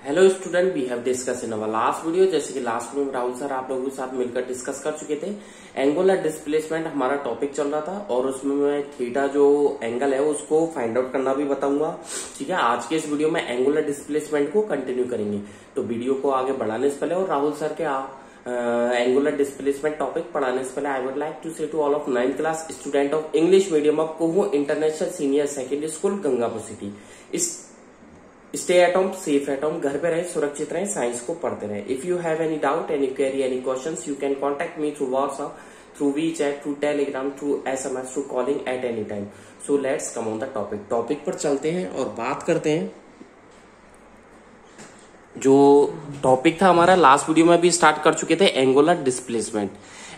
Hello student, we have discuss in our last video. जैसे कि last video में Rahul sir आप लोगों के साथ मिलकर डिस्कस कर चुके थे। एंगुलर डिस्प्लेसमेंट हमारा टॉपिक चल रहा था और उसमें मैं थीटा जो एंगल है उसको फाइंड आउट करना भी बताऊंगा। ठीक है, आज के इस वीडियो में एंगुलर डिस्प्लेसमेंट को कंटिन्यू करेंगे। तो वीडियो को आगे बढ़ाने से पहले और राहुल सर के एंगुलर डिस्प्लेसमेंट टॉपिक पढ़ाने से पहले I would like to say to all of 9th class student of English medium of Kuhu international senior secondary school Gangapur city, stay at home, safe at home, घर पे रहे, सुरक्षित रहे, साइंस को पढ़ते रहे। If you have any doubt, any query, any questions, you can contact me through WhatsApp, through WeChat, through Telegram, through SMS, through calling at any time. So let's come on the topic. Topic पर चलते हैं और बात करते हैं। जो topic था हमारा लास्ट वीडियो में भी स्टार्ट कर चुके थे, एंगुलर डिस्प्लेसमेंट।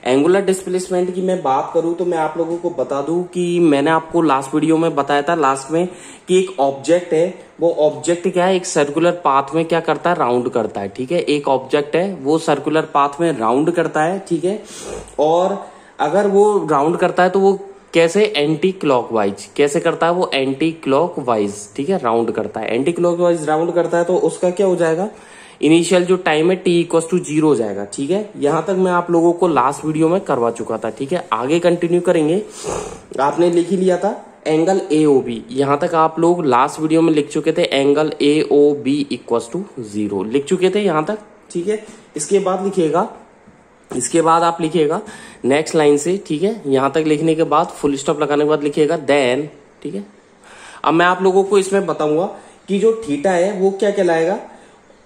एंगुलर डिस्प्लेसमेंट की मैं बात करूं तो मैं आप लोगों को बता दूं कि मैंने आपको लास्ट वीडियो में बताया था लास्ट में कि एक ऑब्जेक्ट है, वो ऑब्जेक्ट क्या है, एक सर्कुलर पाथ में क्या करता है, राउंड करता है। ठीक है, एक ऑब्जेक्ट है वो सर्कुलर पाथ में राउंड करता है। ठीक है, और अगर वो राउंड करता है तो वो कैसे, एंटी क्लॉकवाइज। कैसे करता है वो, एंटी क्लॉकवाइज। ठीक है, राउंड करता है, एंटी क्लॉकवाइज राउंड करता है तो उसका क्या हो जाएगा, इनिशियल जो टाइम है t=0 हो जाएगा। ठीक है, यहां तक मैं आप लोगों को लास्ट वीडियो में करवा चुका था। ठीक है, आगे कंटिन्यू करेंगे। आपने लिख ही लिया था एंगल AOB, यहां तक आप लोग लास्ट वीडियो में लिख चुके थे एंगल AOB = 0 लिख चुके थे यहां तक। ठीक है, इसके बाद लिखिएगा, इसके बाद आप लिखिएगा नेक्स्ट लाइन से। ठीक है, यहां तक लिखने के बाद फुल स्टॉप लगाने के बाद लिखिएगा देन। ठीक है, अब मैं आप लोगों को इसमें बताऊंगा कि जो थीटा है वो क्या कहलाएगा,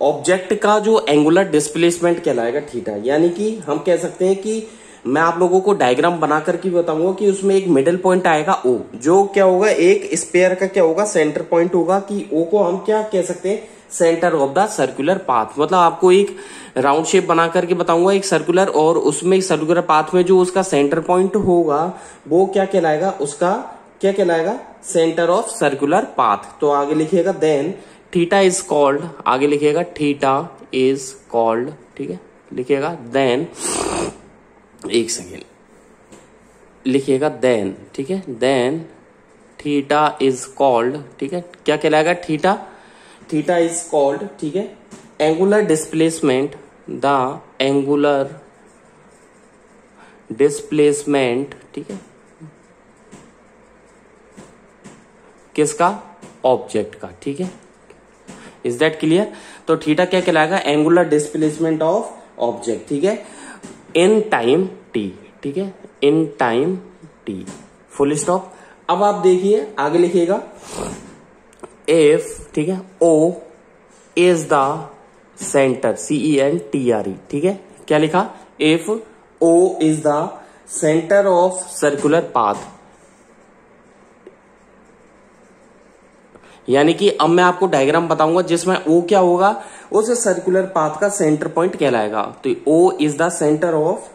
ऑब्जेक्ट का जो एंगुलर डिस्प्लेसमेंट कहलाएगा थीटा। यानी कि हम कह सकते हैं कि मैं आप लोगों को डायग्राम बना करके बताऊंगा कि उसमें एक मिडिल पॉइंट आएगा O, जो क्या होगा, एक स्पेयर का क्या होगा, सेंटर पॉइंट होगा। कि O को हम क्या कह सकते हैं, centre of the circular path. मतलब आपको एक राउंड शेप बना करके बताऊंगा, एक सर्कुलर, और उसमें सर्कुलर पाथ में जो उसका सेंटर पॉइंट होगा वो क्या कहलाएगा, उसका क्या कहलाएगा, सेंटर ऑफ सर्कुलर पाथ। तो आगे लिखिएगा देन थीटा इज कॉल्ड, आगे लिखिएगा थीटा इज कॉल्ड। ठीक है, लिखिएगा देन, एक सेकेंड, लिखिएगा देन। ठीक है, देन थीटा इज कॉल्ड। ठीक है, क्या कहलाएगा, थीटा, थीटा इज कॉल्ड। ठीक है, angular displacement, the angular displacement. ठीक है, किसका, ऑब्जेक्ट का। ठीक है, इज दैट क्लियर। तो थीटा क्या कहलाएगा, एंगुलर डिस्प्लेसमेंट ऑफ ऑब्जेक्ट। ठीक है, इन टाइम t। ठीक है, in time t, full stop. अब आप देखिए आगे लिखिएगा इफ, ठीक है, O is the centre, CENTRE। ठीक है, क्या लिखा, if O is the centre of circular path. यानी कि अब मैं आपको डायग्राम बताऊंगा जिसमें O क्या होगा, उस सर्कुलर पाथ का सेंटर पॉइंट कहलाएगा। तो O is the centre of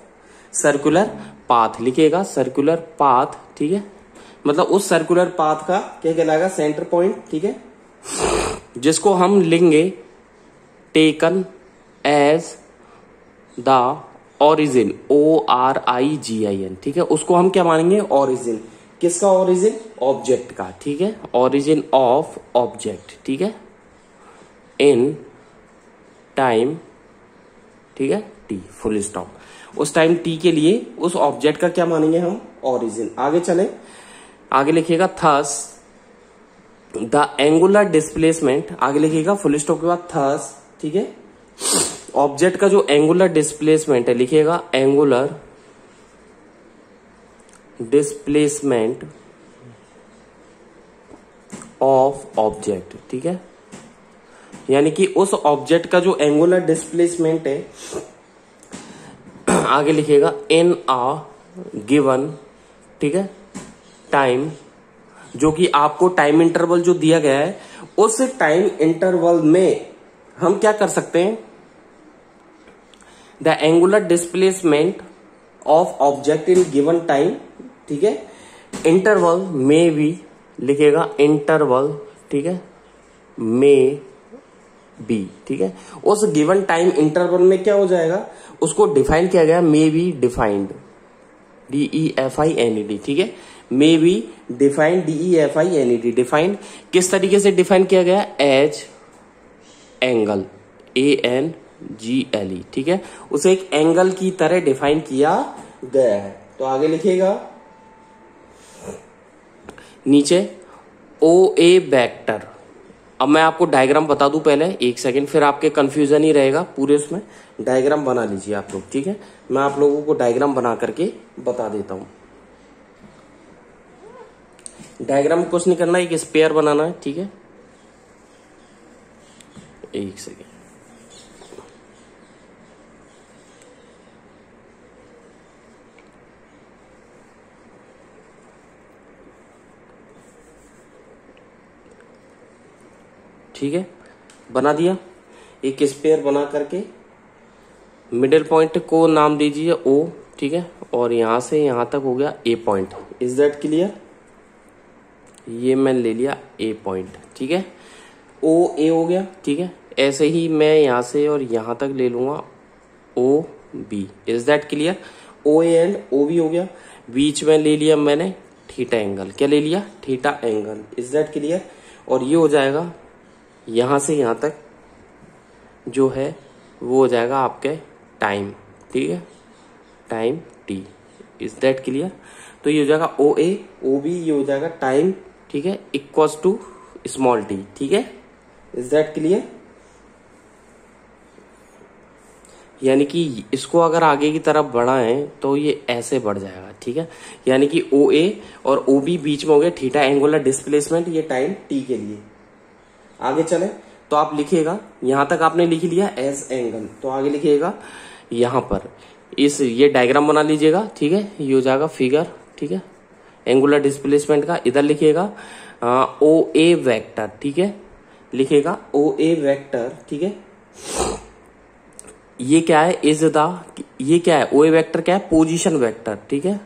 circular path, लिखिएगा सर्कुलर पाथ। ठीक है, मतलब उस सर्कुलर पाथ का क्या कहलाएगा, सेंटर पॉइंट। ठीक है, जिसको हम लिखेंगे taken as the origin, ORIGIN। ठीक है, उसको हम क्या मानेंगे, ओरिजिन। किसका ओरिजिन, ऑब्जेक्ट का। ठीक है, ओरिजिन ऑफ ऑब्जेक्ट। ठीक है, इन टाइम, ठीक है, t, फुल स्टॉप। उस टाइम t के लिए उस ऑब्जेक्ट का क्या मानेंगे हम, ओरिजिन। आगे चले, आगे लिखिएगा थस द एंगुलर डिस्प्लेसमेंट, आगे लिखिएगा फुल स्टॉप के बाद थस। ठीक है, ऑब्जेक्ट का जो एंगुलर डिस्प्लेसमेंट है, लिखिएगा एंगुलर डिस्प्लेसमेंट ऑफ ऑब्जेक्ट। ठीक है, यानी कि उस ऑब्जेक्ट का जो एंगुलर डिस्प्लेसमेंट है, आगे लिखिएगा इन अ गिवन। ठीक है, टाइम, जो कि आपको टाइम इंटरवल जो दिया गया है, उस टाइम इंटरवल में हम क्या कर सकते हैं, the angular displacement of object in given time. ठीक है, इंटरवल में भी, लिखेगा इंटरवल। ठीक है, में बी। ठीक है, उस गिवन टाइम इंटरवल में क्या हो जाएगा, उसको डिफाइन किया गया, मे बी डिफाइंड, DEFINED। ठीक है, may be defined, DEFINED। Defined किस तरीके से डिफाइन किया गया, एज एंगल। ANGLE, ठीक है, उसे एक एंगल की तरह डिफाइन किया गया है। तो आगे लिखिएगा नीचे OA वेक्टर। अब मैं आपको डायग्राम बता दूं पहले, एक सेकंड, फिर आपके कंफ्यूजन ही रहेगा पूरे उसमें। डायग्राम बना लीजिए आप लोग, ठीक है, मैं आप लोगों को डायग्राम बना करके बता देता हूं। डायग्राम कुछ नहीं करना, एक स्पेयर बनाना है, ठीक है, एक सेकेंड। ठीक है, बना दिया। एक स्पेयर बना करके मिडिल पॉइंट को नाम दीजिए O, ठीक है, और यहां से यहां तक हो गया A point. Is that clear? ये मैंने ले लिया A पॉइंट, ठीक है, OA हो गया, ठीक है। ऐसे ही मैं यहां से और यहां तक ले लूंगा OB। Is that clear? OA and OB हो गया। बीच में ले लिया मैंने थीटा एंगल। क्या ले लिया? Theta angle. Is that clear? और ये हो जाएगा यहां से यहां तक जो है वो हो जाएगा आपके टाइम, ठीक है, time T। Is that clear? तो ये हो जाएगा OA OB, ये हो जाएगा टाइम, ठीक है, इक्वल्स टू स्मॉल t, ठीक है। Is that clear? यानी कि इसको अगर आगे की तरफ बढ़ाएं तो ये ऐसे बढ़ जाएगा, ठीक है। यानी कि OA और OB बीच में हो गया थीटा एंगुलर डिस्प्लेसमेंट, ये टाइम T के लिए। आगे चले तो आप लिखिएगा, यहां तक आपने लिख लिया एज एंगल, तो आगे लिखिएगा यहां पर इस ये डायग्राम बना लीजिएगा, ठीक है, ये हो जाएगा फिगर, ठीक है, एंगुलर डिस्प्लेसमेंट का। इधर लिखिएगा OA वेक्टर, ठीक है, लिखिएगा OA वेक्टर, ठीक है। ये क्या है? ये क्या है? OA वेक्टर क्या है? पोजीशन वेक्टर, ठीक है,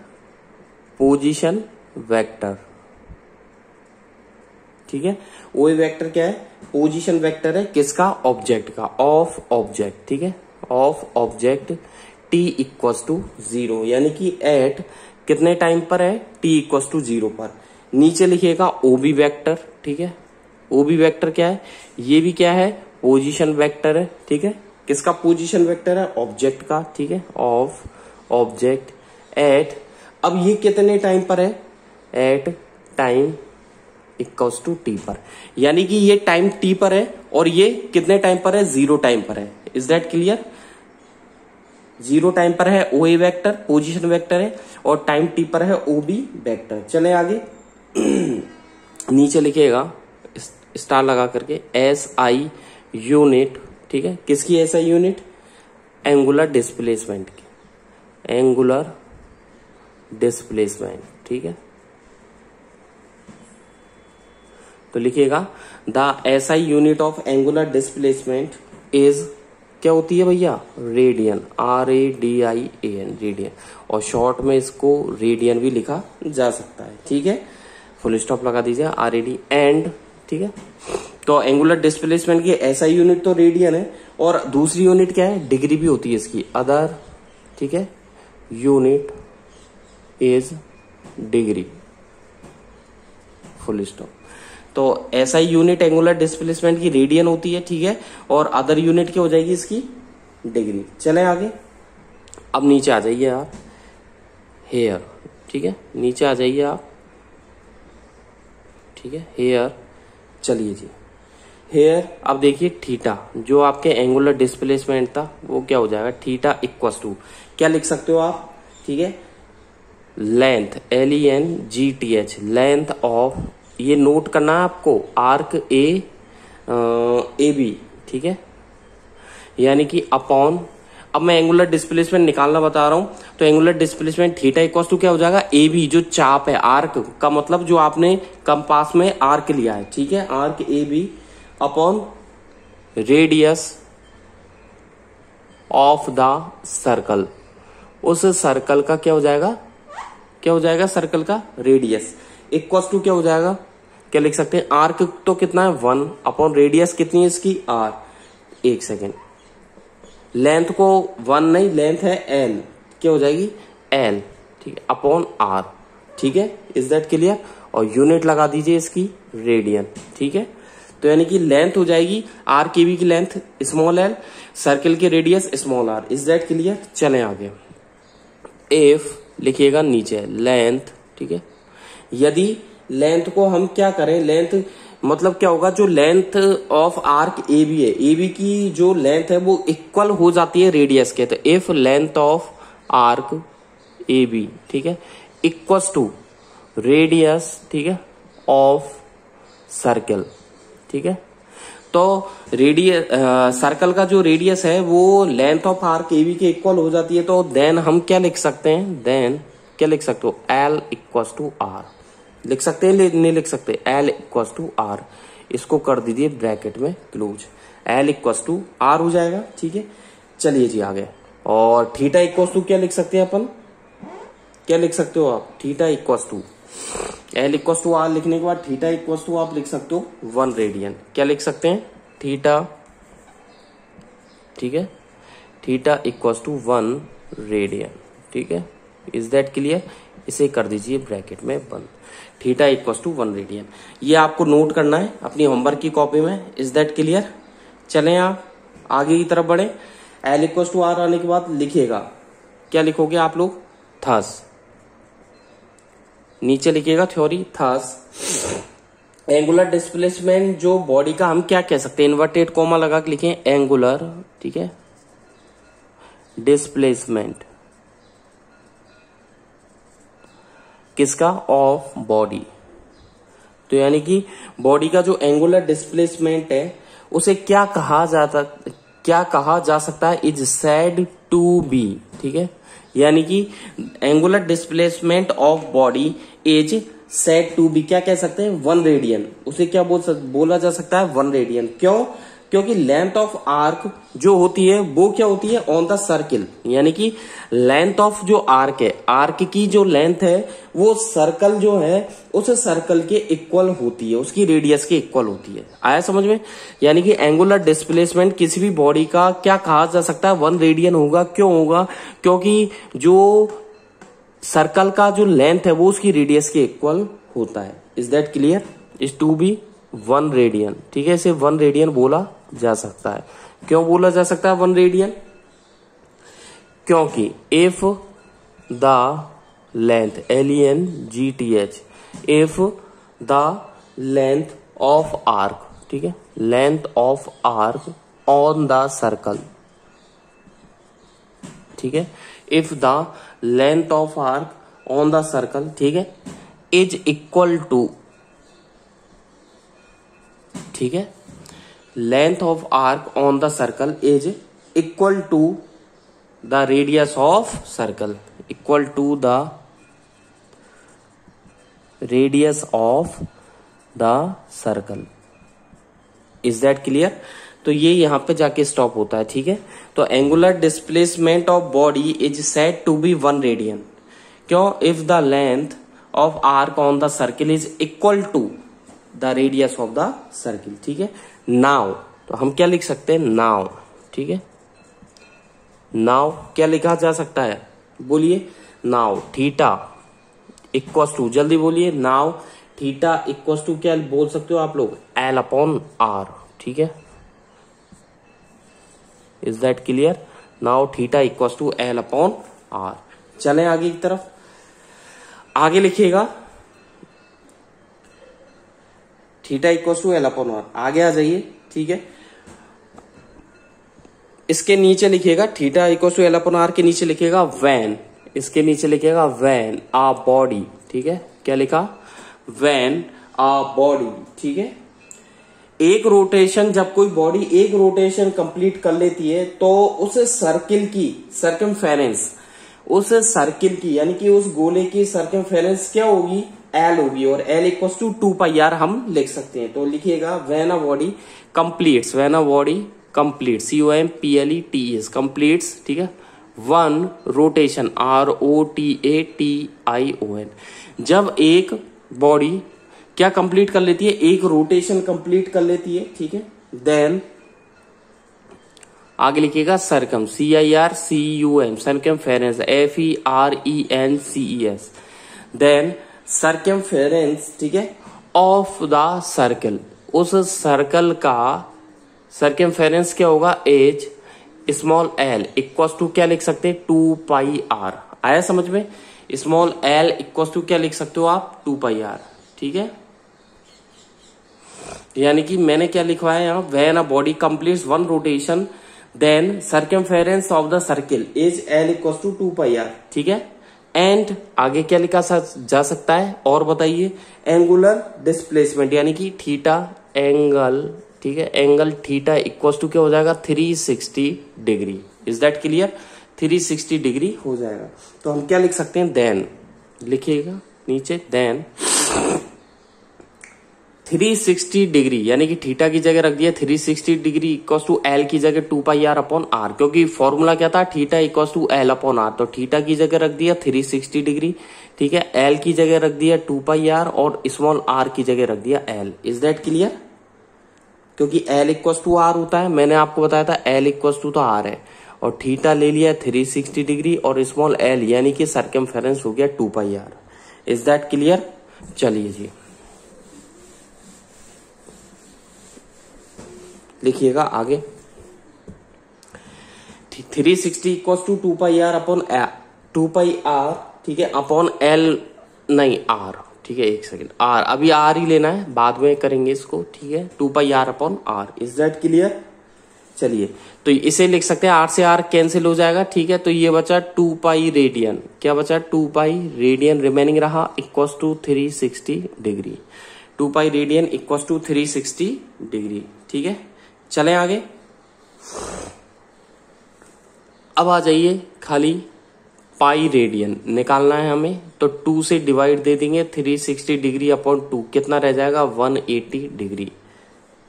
पोजीशन वेक्टर, ठीक है। OA वेक्टर क्या है? पोजीशन वेक्टर है, किसका? ऑब्जेक्ट का, ऑफ ऑब्जेक्ट, ठीक है, of object T equals to 0, यानी कि एट कितने टाइम पर है? T इक्वल्स टू 0 पर। नीचे लिखिएगा OB वेक्टर, ठीक है। OB वेक्टर क्या है? ये भी क्या है? पोजीशन वेक्टर है, ठीक है। किसका पोजीशन वेक्टर है? ऑब्जेक्ट का, ठीक है, ऑफ ऑब्जेक्ट एट, अब ये कितने टाइम पर है? At time equals to T पर, यानी कि ये टाइम T पर है और ये कितने टाइम पर है? 0 टाइम पर है। Is that clear? 0 टाइम पर है OA वेक्टर, पोजीशन वेक्टर है, और टाइम T पर है OB वेक्टर। चले आगे नीचे लिखिएगा स्टार लगा करके SI यूनिट, ठीक है, किसकी SI यूनिट? एंगुलर डिस्प्लेसमेंट की, एंगुलर डिस्प्लेसमेंट, ठीक है। तो लिखिएगा the SI unit of angular displacement is, क्या होती है भैया? रेडियन, RADIAN, रेडियन, और शॉर्ट में इसको रेडियन भी लिखा जा सकता है, ठीक है। फुल स्टॉप लगा दीजिए RAD एंड, ठीक है। तो एंगुलर डिस्प्लेसमेंट की SI यूनिट तो रेडियन है, और दूसरी यूनिट क्या है? डिग्री भी होती है इसकी, अदर, ठीक है, unit is degree, full stop. तो SI यूनिट एंगुलर डिस्प्लेसमेंट की रेडियन होती है, ठीक है, और अदर यूनिट क्या हो जाएगी इसकी? डिग्री। चले आगे, अब नीचे आ जाइए आप, हेयर, ठीक है, नीचे आ जाइए आप, ठीक है, हेयर। चलिए जी, हेयर, अब देखिए थीटा, जो आपके एंगुलर डिस्प्लेसमेंट था वो क्या हो जाएगा? थीटा इक्वल्स टू, क्या लिख सकते हो आप? ठीक है, लेंथ, LENGTH, लेंथ ऑफ, ये नोट करना है आपको, आर्क AB, ठीक है, यानी कि अपॉन, अब मैं एंगुलर डिस्प्लेसमेंट निकालना बता रहा हूं, तो angular displacement theta equals to क्या हो जाएगा? AB, जो चाप है, आर्क का मतलब जो आपने कंपास में आर्क लिया है, ठीक है, arc AB upon radius of the circle, उस सर्कल का क्या हो जाएगा? क्या हो जाएगा? सर्कल का रेडियस इक्वल्स टू क्या हो जाएगा? क्या लिख सकते हैं? आर्क तो कितना है? 1 अपॉन रेडियस कितनी है इसकी? R। एक सेकेंड, लेंथ को 1 नहीं, लेंथ है L, क्या हो जाएगी? L, ठीक है, अपॉन R, ठीक है। Is that clear? और यूनिट लगा दीजिए इसकी रेडियन, ठीक है। तो यानी कि लेंथ हो जाएगी आर्क AB की लेंथ स्मॉल l, सर्किल की radius small r। Is that clear? चलें आगे। इफ लिखिएगा नीचे लेंथ, ठीक है। यदि लेंथ को हम क्या करें, लेंथ मतलब क्या होगा, जो लेंथ ऑफ आर्क AB है, AB की जो लेंथ है वो इक्वल हो जाती है रेडियस के। तो if length of arc AB, ठीक है, इक्वल्स टू रेडियस, ठीक है, ऑफ सर्कल, ठीक है। तो रेडियस सर्कल का जो रेडियस है वो लेंथ ऑफ आर्क AB के इक्वल हो जाती है। तो देन हम क्या लिख सकते हैं, देन क्या लिख सकते हो, L इक्वल्स टू R लिख सकते हैं, नहीं लिख सकते, L इक्वल्स टू R। इसको कर दीजिए ब्रैकेट में close, L equals to R हो जाएगा, ठीक है। चलिए जी आगे। और थीटा इक्वल्स टू क्या लिख सकते हैं अपन, क्या लिख सकते हो आप, theta equals to L equals to R लिखने के बाद थीटा इक्वल्स टू आप लिख सकते हो 1 रेडियन। क्या लिख सकते हैं, थीटा, ठीक है, थीटा इक्वल्स टू 1 रेडियन, ठीक है। Is that clear? इसे कर दीजिए ब्रैकेट में बंद, थीटा इक्वल्स टू 1 रेडियन। ये आपको नोट करना है अपनी होमवर्क की कॉपी में। Is that clear? चलें आप आगे की तरफ बढ़े। L इक्वल्स टू R आने के बाद लिखिएगा, क्या लिखोगे आप लोग, थस, नीचे लिखिएगा थ्योरी थस एंगुलर डिस्प्लेसमेंट जो बॉडी का हम क्या कह सकते हैं, इन्वर्टेड कॉमा लगा के लिखें, एंगुलर, ठीक है, डिस्प्लेसमेंट किसका, ऑफ बॉडी। तो यानी कि बॉडी का जो एंगुलर डिस्प्लेसमेंट है उसे क्या कहा जा सकता है, इज सेड टू बी, ठीक है। यानी कि angular displacement of body is said to be, क्या कह सकते हैं, 1 रेडियन। उसे क्या बोला जा सकता है, 1 रेडियन। क्यों? क्योंकि लेंथ ऑफ आर्क जो होती है वो क्या होती है, ऑन द सर्किल, यानी कि लेंथ ऑफ जो आर्क है, आर्क की जो लेंथ है वो सर्कल जो है उस सर्कल के इक्वल होती है, उसकी रेडियस के इक्वल होती है। आया समझ में? यानी कि एंगुलर डिस्प्लेसमेंट किसी भी बॉडी का क्या कहा जा सकता है, 1 रेडियन होगा। क्यों होगा? क्योंकि जो सर्कल का जो लेंथ है वो उसकी रेडियस के इक्वल होता है। Is that clear? Is to be 1 radian, ठीक है। इसे 1 रेडियन बोला जा सकता है। क्यों बोला जा सकता है 1 रेडियन? क्योंकि if the length, LENGTH, if the length of arc, ठीक है, length of arc on the circle, ठीक है, if the length of arc on the circle, ठीक है, इज इक्वल टू, ठीक है, length of arc on the circle is equal to the radius of circle, equal to the radius of the circle. Is that clear? तो ये यहां पे जाके stop होता है, ठीक है। तो angular displacement of body is said to be 1 radian. क्यों? If the length of arc on the circle is equal to the radius of the circle, ठीक है। नाउ तो हम क्या लिख सकते हैं, नाउ, ठीक है, नाउ क्या लिखा जा सकता है, बोलिए, नाउ थीटा इक्वल्स टू, जल्दी बोलिए, नाउ थीटा इक्वल्स टू क्या बोल सकते हो आप लोग, L अपॉन R, ठीक है। Is that clear? Now theta equals to L upon R। चलें आगे की तरफ, आगे लिखिएगा theta equals to L upon R। आगे आ जाइए, ठीक है। इसके नीचे लिखिएगा theta equals to L upon R के नीचे लिखिएगा व्हेन, इसके नीचे लिखिएगा व्हेन अ बॉडी, ठीक है। क्या लिखा? व्हेन अ बॉडी, ठीक है। एक रोटेशन, जब कोई बॉडी एक रोटेशन कंप्लीट कर लेती है तो उस सर्किल की सर्कमफेरेंस, उस सर्किल की यानी कि उस गोले की सर्कमफेरेंस क्या होगी, L होगी। और L इक्वल्स टू 2πr हम लिख सकते हैं। तो लिखिएगा when a body completes, when a body completes, COMPLETES completes, ठीक है, 1 रोटेशन, ROTATION। जब एक बॉडी क्या कंप्लीट कर लेती है, एक रोटेशन कंप्लीट कर लेती है, ठीक है, देन आगे लिखिएगा circum, CIRCUM, circumference, FERENCES, then circumference, ठीक है, ऑफ द सर्कल, उस सर्कल का सर्कमफेरेंस क्या होगा, as small L equal to क्या लिख सकते हैं, 2 पाई आर। आया समझ में? स्मॉल एल इक्वल टू क्या लिख सकते हो आप, 2 पाई आर। ठीक है, यानी कि मैंने क्या लिखवाया यहाँ, when a body completes 1 rotation then circumference of the circle is L equal to 2 pi are. ठीक है, एंड आगे क्या लिखा जा सकता है और बताइए, एंगुलर डिस्प्लेसमेंट यानी कि थीटा एंगल, ठीक है, एंगल थीटा इक्वल टू क्या हो जाएगा, 360 degree. Is that clear? 360 degree हो जाएगा। तो हम क्या लिख सकते हैं, देन लिखिएगा नीचे, देन 360 डिग्री यानी कि थीटा की जगह रख दिया 360 डिग्री इक्वल टू एल की जगह 2 पाई आर अपॉन आर, क्योंकि फॉर्मूला क्या था, theta equal to L upon R. तो थीटा की जगह रख दिया 360 डिग्री, ठीक है, एल की जगह रख दिया 2 पाई आर और स्मॉल आर की जगह रख दिया एल। Is that clear? क्योंकि एल इक्वल टू आर होता है, मैंने आपको बताया था एल इक्वल टू तो आर है, और थीटा ले लिया 360 डिग्री और स्मॉल एल यानी कि सर्कमफेरेंस हो गया 2 pi r. Is that clear? चलिए जी लिखिएगा आगे, 360 equal to 2 pi are upon 2 pi are, ठीक है, अपॉन एल नहीं आर, ठीक है, एक सेकेंड, आर अभी आर ही लेना है, बाद में करेंगे इसको, ठीक है, 2 pi are upon r. Is that clear? चलिए, तो इसे लिख सकते हैं, आर से आर कैंसिल हो जाएगा, ठीक है, तो ये बचा 2 पाई रेडियन, क्या बचा, 2 पाई रेडियन रिमेनिंग रहा equal to 360 degree, 2 pi radian equal to 360 degree. ठीक है, चलें आगे। अब आ जाइए, खाली पाई रेडियन निकालना है हमें, तो 2 से डिवाइड दे देंगे, 360 डिग्री अपॉन 2 कितना रह जाएगा, 180 डिग्री।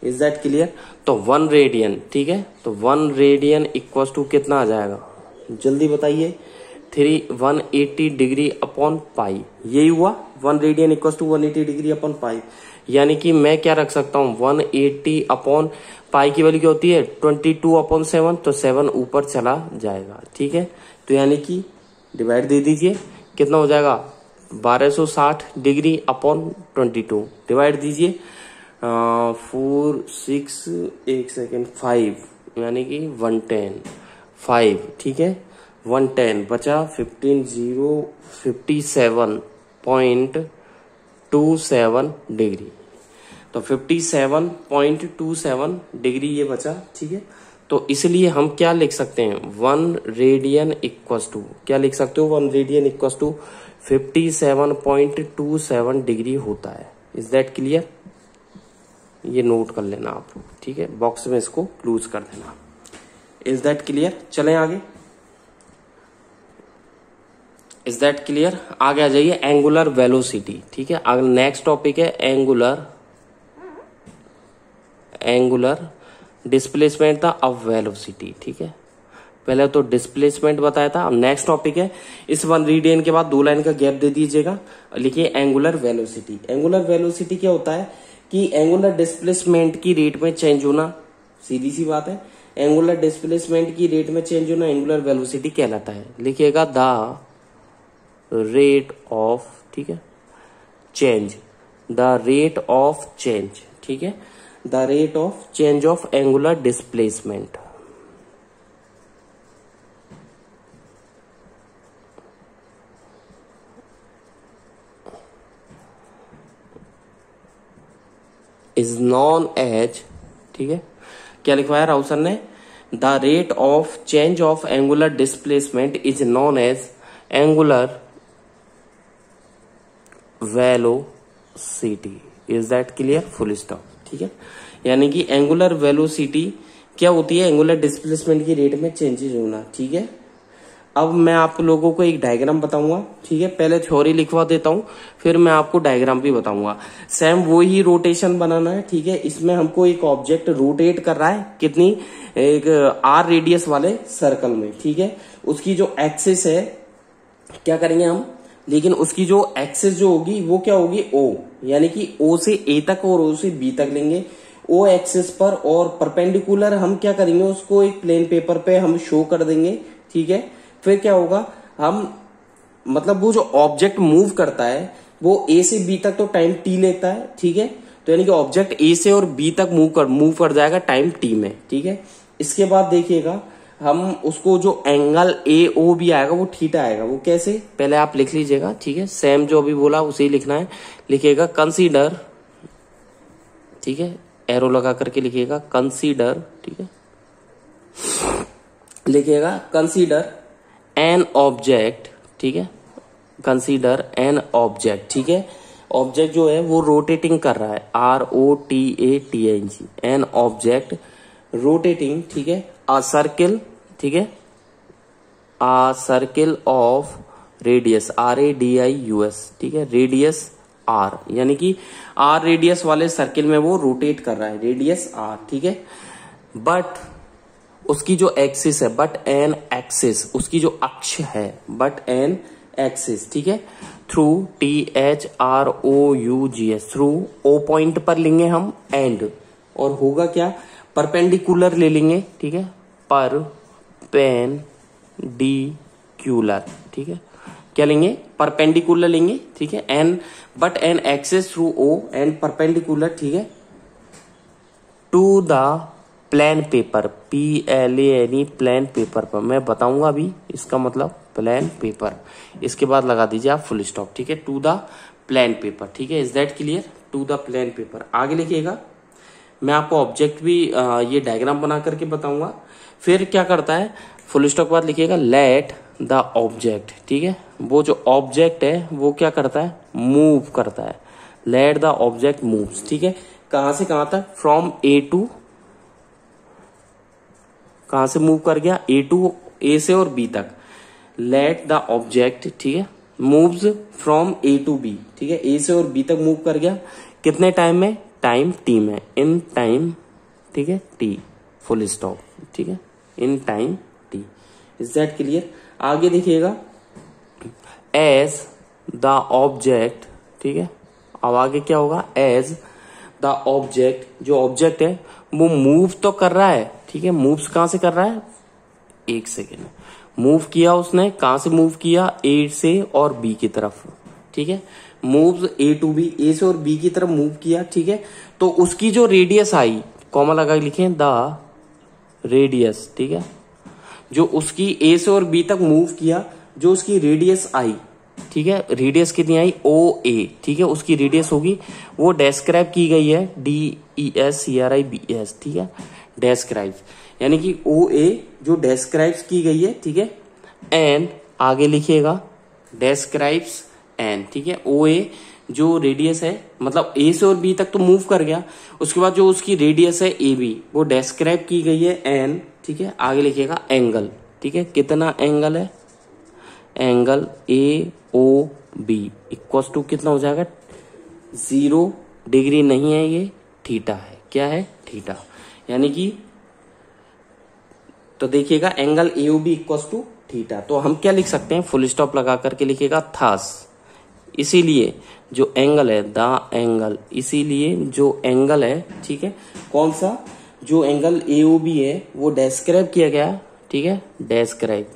Is that clear? तो 1 रेडियन, ठीक है, तो 1 रेडियन इक्वल टू कितना आ जाएगा, जल्दी बताइए, 180 डिग्री अपॉन पाई, यही हुआ, 1 radian equal to 180 degree upon pi. यानी कि मैं क्या रख सकता हूं, 180 अपॉन पाई की वैल्यू क्या होती है, 22 अपॉन 7, तो 7 ऊपर चला जाएगा। ठीक है, तो यानी कि डिवाइड दे दीजिए, कितना हो जाएगा, 1260 डिग्री अपॉन 22, डिवाइड दीजिए 4 6 एक सेकेंड 5 यानी कि 110 5, ठीक है, 110 बचा 57.27 डिग्री, तो 57.27 डिग्री ये बचा। ठीक है, तो इसलिए हम क्या लिख सकते हैं, 1 रेडियन इक्वल टू क्या लिख सकते हो, 1 रेडियन इक्वल टू 57.27 डिग्री होता है। Is that clear? ये नोट कर लेना आप, ठीक है, बॉक्स में इसको क्लोज कर देना। Is that clear? चलें आगे। Is that clear? आगे आ जाइए, एंगुलर वेलोसिटी। ठीक है, अगर नेक्स्ट टॉपिक है एंगुलर डिस्प्लेसमेंट था, अब वेलोसिटी। ठीक है, पहले तो डिस्प्लेसमेंट बताया था, अब नेक्स्ट टॉपिक है, इस 1 रेडियन के बाद 2 लाइन का गैप दे दीजिएगा, लिखिए एंगुलर वेलोसिटी। एंगुलर वेलोसिटी क्या होता है कि एंगुलर डिस्प्लेसमेंट की रेट में चेंज होना, सीधी सी बात है, एंगुलर डिस्प्लेसमेंट की रेट में चेंज होना एंगुलर वेलोसिटी कहलाता है। लिखिएगा द रेट ऑफ, ठीक है, change, the rate of change, ठीक है, the rate of change of angular displacement. Is known as, ठीक है, क्या लिखवाया राहुल सर ने, the rate of change of angular displacement is known as angular velocity. Is that clear? Full stop. ठीक है, यानी कि एंगुलर वेलोसिटी क्या होती है, एंगुलर डिस्प्लेसमेंट की रेट में चेंजेस होना। ठीक है, अब मैं आप लोगों को एक डायग्राम बताऊंगा, ठीक है, पहले थ्योरी लिखवा देता हूं, फिर मैं आपको डायग्राम भी बताऊंगा। सेम वो ही रोटेशन बनाना है, ठीक है, इसमें हमको एक ऑब्जेक्ट रोटेट कर रहा है, कितनी, एक आर रेडियस वाले सर्कल में। ठीक है, उसकी जो एक्सिस है, क्या करेंगे हम, लेकिन उसकी जो एक्सिस जो होगी वो क्या होगी, ओ, यानी कि ओ से ए तक और ओ से बी तक लेंगे, ओ एक्सिस पर, और परपेंडिकुलर हम क्या करेंगे, उसको एक प्लेन पेपर पे हम शो कर देंगे। ठीक है, फिर क्या होगा, हम मतलब वो जो ऑब्जेक्ट मूव करता है वो ए से बी तक तो टाइम टी लेता है। ठीक है, तो यानी कि ऑब्जेक्ट ए से और बी तक मूव कर जाएगा टाइम टी में, ठीक है। इसके बाद देखिएगा हम उसको जो एंगल ए ओ बी आएगा वो थीटा आएगा। वो कैसे, पहले आप लिख लीजिएगा, ठीक है। सेम जो अभी बोला उसे ही लिखना है। लिखिएगा कंसीडर, ठीक है, एरो लगा करके लिखिएगा कंसीडर, ठीक है। लिखिएगा कंसीडर एन ऑब्जेक्ट, ठीक है, कंसीडर एन ऑब्जेक्ट, ठीक है। ऑब्जेक्ट जो है वो रोटेटिंग कर रहा है, ROTATING, एन ऑब्जेक्ट रोटेटिंग, ठीक है, अ सर्किल, ठीक है, अ सर्किल ऑफ रेडियस RADIUS, ठीक है, रेडियस R, यानी कि R रेडियस वाले सर्किल में वो रोटेट कर रहा है, रेडियस R, ठीक है। बट उसकी जो एक्सिस है, बट एन एक्सिस, उसकी जो अक्ष है, बट एन एक्सिस, ठीक है, through THROUGS, through O point पर लेंगे हम एंड, और होगा क्या, परपेंडिकुलर ले लेंगे, ठीक है, परपेंडिकुलर, ठीक है, क्या लेंगे, परपेंडिकुलर लेंगे, ठीक है, an but an axis through O and perpendicular, ठीक है, to the plane paper, PLANE, plane paper पर। मैं बताऊंगा अभी इसका मतलब, प्लेन पेपर। इसके बाद लगा दीजिए आप फुल स्टॉप, ठीक है, टू द प्लेन पेपर, ठीक है। Is that clear, to the plane paper. आगे लिखिएगा, मैं आपको ऑब्जेक्ट भी ये डायग्राम बना करके बताऊंगा। फिर क्या करता है, फुल स्टॉप के बाद लिखिएगा लेट द ऑब्जेक्ट, ठीक है, वो जो ऑब्जेक्ट है वो क्या करता है, मूव करता है। लेट द ऑब्जेक्ट मूव्स, ठीक है, कहां से कहां तक, फ्रॉम ए टू, कहां से मूव कर गया, ए टू, ए से और बी तक। लेट द ऑब्जेक्ट, ठीक है, moves from A to B, ठीक है, ए से और बी तक मूव कर गया, कितने टाइम में, टाइम टी में, इन टाइम, ठीक है, टी, फुल स्टॉप, ठीक है, in time T. Is that clear. आगे देखिएगा, एज द ऑब्जेक्ट, ठीक है, अब आगे क्या होगा, एज द ऑब्जेक्ट, जो ऑब्जेक्ट है वो मूव तो कर रहा है, ठीक है, मूव्स कहां से कर रहा है, एक सेकेंड, मूव किया उसने, कहां से मूव किया, ए से और बी की तरफ, ठीक है, मूव्स ए टू बी, ए से और बी की तरफ मूव किया, ठीक है। तो उसकी जो रेडियस आई, कॉमा लगा लिखे, द रेडियस, ठीक है, जो उसकी ए से और बी तक मूव किया, जो उसकी रेडियस आई, ठीक है, रेडियस कितनी आई, OA, ठीक है, उसकी रेडियस होगी, वो डेस्क्राइब की गई है, DESCRIBS, ठीक है, डेस्क्राइब, यानी कि OA जो डेस्क्राइब की गई है, ठीक है, एंड आगे लिखिएगा डेस्क्राइब्स एंड, ठीक है, OA जो रेडियस है, मतलब ए से और बी तक तो मूव कर गया, उसके बाद जो उसकी रेडियस है AB वो डेस्क्राइब की गई है एन, ठीक है। आगे लिखिएगा एंगल, ठीक है, कितना एंगल है, एंगल AOB इक्वल टू कितना हो जाएगा, 0 डिग्री नहीं है, ये थीटा है, क्या है, थीटा, यानी कि, तो देखिएगा angle AOB equal to theta. तो हम क्या लिख सकते हैं, फुल स्टॉप लगा करके लिखिएगा थस, इसीलिए जो एंगल है, द एंगल, इसीलिए जो एंगल है, ठीक है, कौन सा, जो एंगल AOB है वो डेस्क्राइब किया गया, ठीक है, डेस्क्राइब,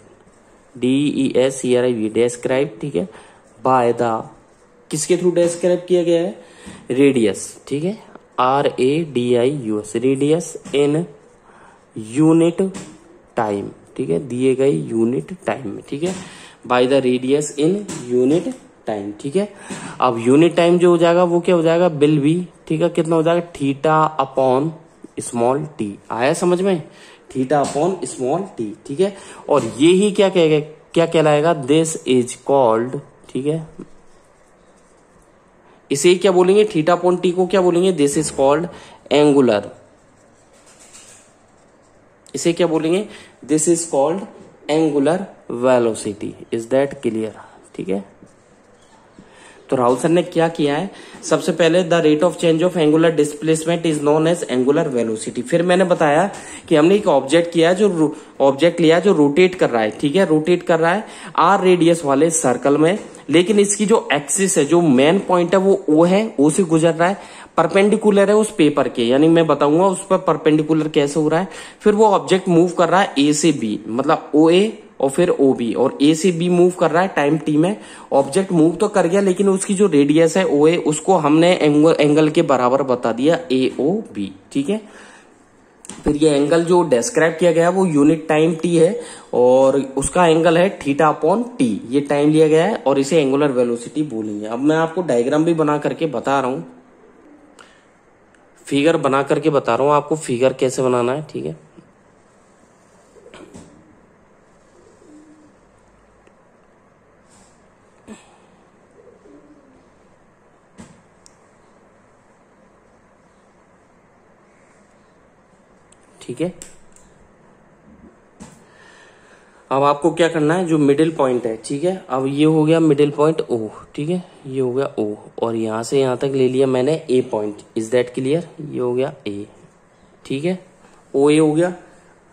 DESCRIB, डेस्क्राइब, ठीक है, बाय द, किसके थ्रू डेस्क्राइब किया गया है, रेडियस, ठीक है, RADIUS, radius in unit time, ठीक है, दिए गए यूनिट टाइम में, ठीक है, by the radius in unit time, ठीक है। अब यूनिट टाइम जो हो जाएगा वो क्या हो जाएगा, विल बी, ठीक है, कितना हो जाएगा, थीटा अपॉन स्मॉल टी, आया समझ में, थीटा अपॉन स्मॉल टी, ठीक है। और ये ही क्या कहेगा, क्या कहलाएगा, दिस इज कॉल्ड, ठीक है, इसे क्या बोलेंगे, थीटा अपॉन टी को क्या बोलेंगे, दिस इज कॉल्ड एंगुलर, इसे क्या बोलेंगे, this is called angular velocity. Is that clear, ठीक है। तो राहुल सर ने क्या किया है, सबसे पहले the rate of change of angular displacement is known as angular velocity. फिर मैंने बताया कि हमने एक ऑब्जेक्ट किया, जो ऑब्जेक्ट लिया जो रोटेट कर रहा है, ठीक है, रोटेट कर रहा है R रेडियस वाले सर्कल में, लेकिन इसकी जो एक्सिस है, जो मेन पॉइंट है वो O है, O से गुजर रहा है, परपेंडिकुलर है उस पेपर के, यानी मैं बताऊंगा उस पर परपेंडिकुलर कैसे हो रहा है। फिर वो ऑब्जेक्ट मूव कर रहा है ए से बी, मतलब ओ ए और फिर ओ बी, और ए से बी मूव कर रहा है टाइम टी में। ऑब्जेक्ट मूव तो कर गया लेकिन उसकी जो रेडियस है ओ ए, उसको हमने एंगल के बराबर बता दिया ए ओ बी, ठीक है। फिर ये एंगल जो डिस्क्राइब किया गया है वो यूनिट टाइम टी है और उसका एंगल है थीटा अपॉन टी, ये टाइम लिया गया है और इसे एंगुलर वेलोसिटी बोलेंगे। अब मैं आपको डायग्राम भी बना करके बता रहा हूं, फिगर बना करके बता रहा हूं आपको फिगर कैसे बनाना है, ठीक है। ठीक है, अब आपको क्या करना है, जो मिडिल पॉइंट है, ठीक है। अब ये हो गया मिडिल पॉइंट ओ, ठीक है, ये हो गया ओ और यहां से यहां तक ले लिया मैंने ए पॉइंट। Is that clear? ये हो गया ए, ठीक है, ओ ए हो गया।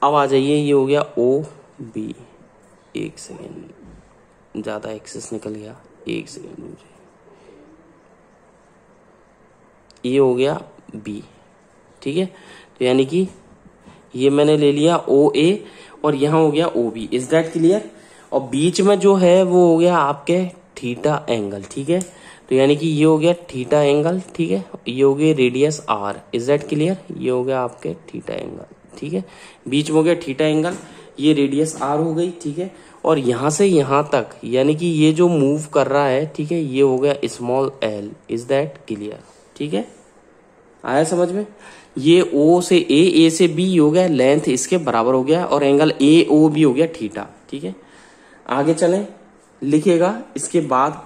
अब आ जाइए, ये हो गया ओ बी। एक सेकेंड, ज्यादा एक्सेस निकल गया, एक सेकेंड मुझे। ये हो गया बी, ठीक है। तो यानी कि ये मैंने ले लिया ओ ए और यहां हो गया O B. Is that clear? और बीच में जो है वो हो गया आपके थीटा एंगल, ठीक है। तो यानी कि ये हो गया थीटा एंगल, ठीक है। ये हो गया radius R. Is that clear? ये हो गया आपके थीटा एंगल, ठीक है। बीच में हो गया थीटा एंगल, ये रेडियस आर हो गई, ठीक है। और यहां से यहां तक यानी कि ये जो मूव कर रहा है, ठीक है, ये हो गया small L. Is that clear? ठीक है, आया समझ में? ये ओ से ए से बी हो गया, लेंथ इसके बराबर हो गया और एंगल ए ओ बी हो गया थीटा, ठीक है। आगे चलें, लिखिएगा इसके बाद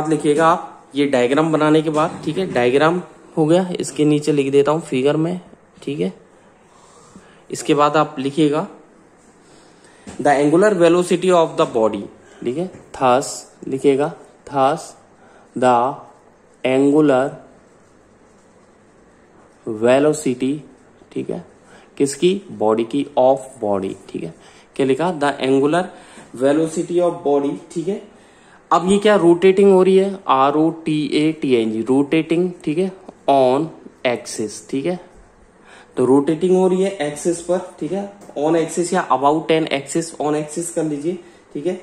लिखिएगा आप ये डायग्राम बनाने के बाद, ठीक है। डायग्राम हो गया, इसके नीचे लिख देता हूं फिगर में, ठीक है। इसके बाद आप लिखिएगा the angular velocity of the body, ठीक है। थस लिखिएगा, थस द एंगुलर वेलोसिटी, ठीक है, किसकी? बॉडी की, ऑफ बॉडी, ठीक है। क्या लिखा? The angular velocity of body, ठीक है। अब ये क्या रोटेटिंग हो रही है? ROTATING, रोटेटिंग, ठीक है, ऑन एक्सिस, ठीक है। तो रोटेटिंग हो रही है एक्सिस पर, ठीक है, ऑन एक्सिस या about an axis, on axis कर लीजिए, ठीक है।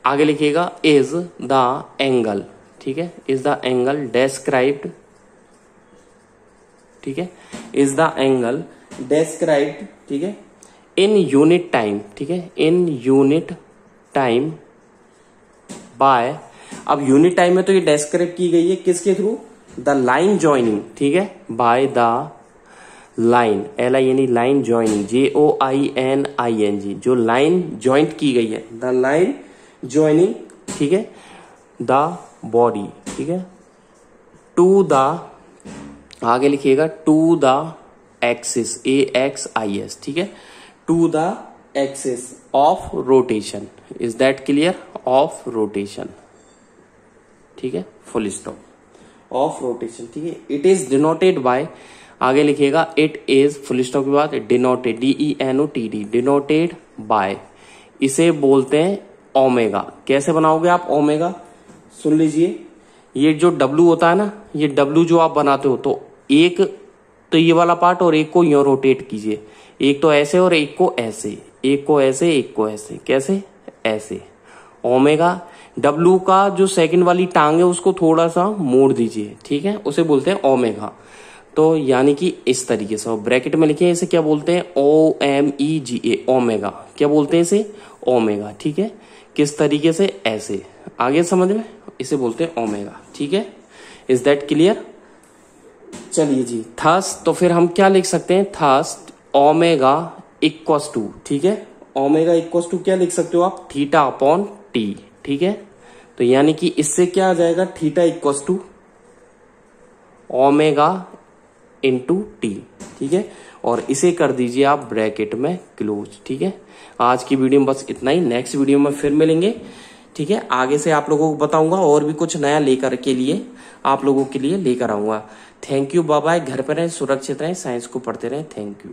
आगे लिखिएगा इज द एंगल, ठीक है, इज द एंगल डेस्क्राइब्ड, ठीक है, इज द एंगल डेस्क्राइब्ड, ठीक है, इन यूनिट टाइम, ठीक है, इन यूनिट टाइम बाय। अब यूनिट टाइम में तो ये डेस्क्राइब की गई है किसके थ्रू? द लाइन ज्वाइनिंग, ठीक है, by the line, LINE, line joining, JOINING, जो लाइन ज्वाइंट की गई है, द लाइन ज्वाइनिंग, ठीक है, द बॉडी, ठीक है, टू द, आगे लिखिएगा टू द एक्सिस, AXIS, ठीक है, to the axis of rotation. Is that clear? Of rotation, ठीक है, फुल स्टॉप, ऑफ रोटेशन, ठीक है। इट इज डिनोटेड बाय, आगे लिखिएगा इट इज, फुल स्टॉप के बाद डिनोटेड, DENOTED, डिनोटेड बाय, इसे बोलते हैं ओमेगा। कैसे बनाओगे आप ओमेगा? सुन लीजिए, ये जो W होता है ना, ये W जो आप बनाते हो, तो एक तो ये वाला पार्ट और एक को यूं रोटेट कीजिए, एक तो ऐसे और एक को ऐसे, एक को ऐसे, एक को ऐसे, कैसे? ऐसे। ओमेगा, W का जो सेकंड वाली टांग है उसको थोड़ा सा मोड़ दीजिए, ठीक है, उसे बोलते हैं ओमेगा। तो यानी कि इस तरीके से, और ब्रैकेट में लिखिए इसे क्या बोलते हैं? OMEGA, omega. क्या बोलते हैं इसे? ओमेगा, ठीक है। किस तरीके से? ऐसे। आगे समझ में? इसे बोलते हैं ओमेगा, ठीक है। Is that clear? चलिए जी, थस, तो फिर हम क्या लिख सकते हैं? थस ओमेगा इक्वस टू, ठीक है, ओमेगा इक्वस टू क्या लिख सकते हो आप? थीटा अपॉन टी, ठीक है। तो यानी कि इससे क्या आ जाएगा? Theta equals to omega into T, ठीक है। और इसे कर दीजिए आप ब्रैकेट में क्लोज, ठीक है। आज की वीडियो में बस इतना ही, नेक्स्ट वीडियो में फिर मिलेंगे, ठीक है। आगे से आप लोगों को बताऊंगा और भी कुछ नया लेकर के लिए आप लोगों के लिए लेकर आऊंगा। Thank you, bye bye. घर पर रहें, सुरक्षित रहें, साइंस को पढ़ते रहें। Thank you.